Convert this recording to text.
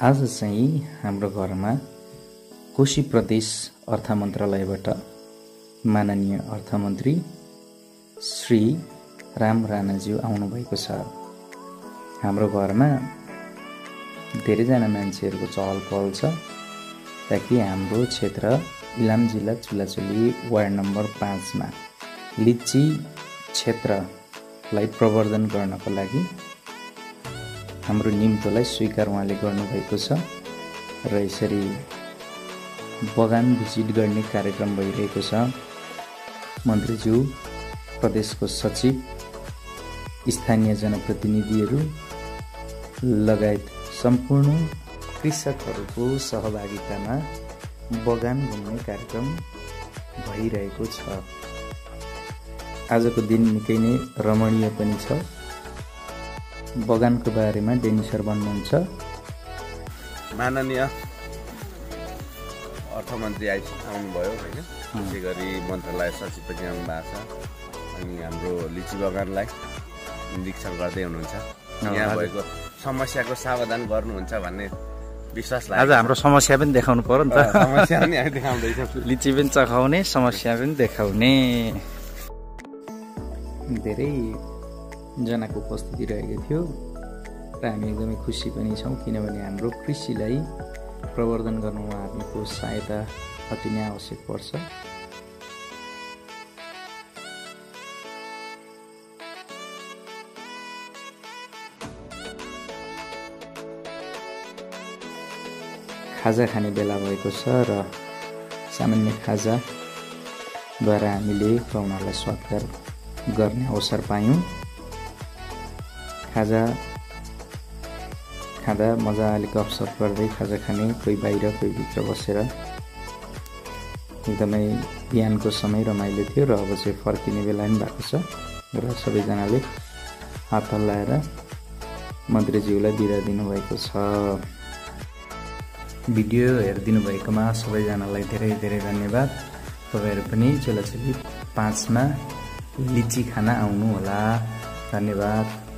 आज चाहिँ हाम्रो घरमा कोशी प्रदेश अर्थ मन्त्रालयबाट माननीय अर्थमन्त्री श्री राम राणाज्यू आउनुभएको छ। हाम्रो घरमा धेरैजना मान्छेहरूको चहल पहल छ ताकि हाम्रो क्षेत्र इलाम जिल्ला चुलाचुली वार्ड नम्बर 5 मा लिची क्षेत्रलाई प्रवर्धन गर्नको लागि हाम्रो निम्तोलाई स्वीकार उहाँले गर्नुभएको छ र यसरी बगान भिजिट गर्ने कार्यक्रम भइरहेको छ। मन्त्रीज्यू, प्रदेशको सचिव, स्थानीय जनप्रतिनिधिहरू लगायत सम्पूर्ण कृषकहरूको सहभागितामा बगान घुम्ने कार्यक्रम भइरहेको छ। आजको दिन निकै नै रमणीय पनि छ। बगानको बारेमा डेनी सर भन्नुहुन्छ। माननीय अर्थमन्त्री आउनुभयो होइन, त्यसै गरी मन्त्रालय सचिव पनि आउनु भएको छ अनि हाम्रो लिची बगानलाई निरीक्षण गर्दै हुनुहुन्छ। यहाँ भएको समस्याको समाधान गर्नुहुन्छ भन्ने विश्वास लाग्छ। आज हाम्रो समस्या पनि देखाउनु पर्यो नि त। समस्या पनि हामी देखाउँदैछौँ, लिची पनि चखाउने, समस्या पनि देखाउने। धेरै जनाको उपस्थिति रहेको थियो र हामी एकदमै खुसी पनि छौँ, किनभने हाम्रो कृषिलाई प्रवर्धन गर्नु उहाँहरूको सहायता अति नै आवश्यक पर्छ। खाजा खाने बेला भएको छ र सामान्य खाजाद्वारा हामीले पाहुनालाई सत्कार गर्ने अवसर पायौँ। खाजा खाँदा मजाले गफसफ गर्दै खाजा खाने, कोही बाहिर कोही भित्र बसेर एकदमै बिहानको समय रमाइलो थियो र अब चाहिँ फर्किने बेला पनि भएको छ र सबैजनाले हात हल्लाएर मन्त्रीज्यूलाई बिदा दिनुभएको छ। भिडियो हेरिदिनु भएकोमा सबैजनालाई धेरै धेरै धन्यवाद। तपाईँहरू पनि चुलाचुली 5 मा लिची खान आउनु होला। धन्यवाद।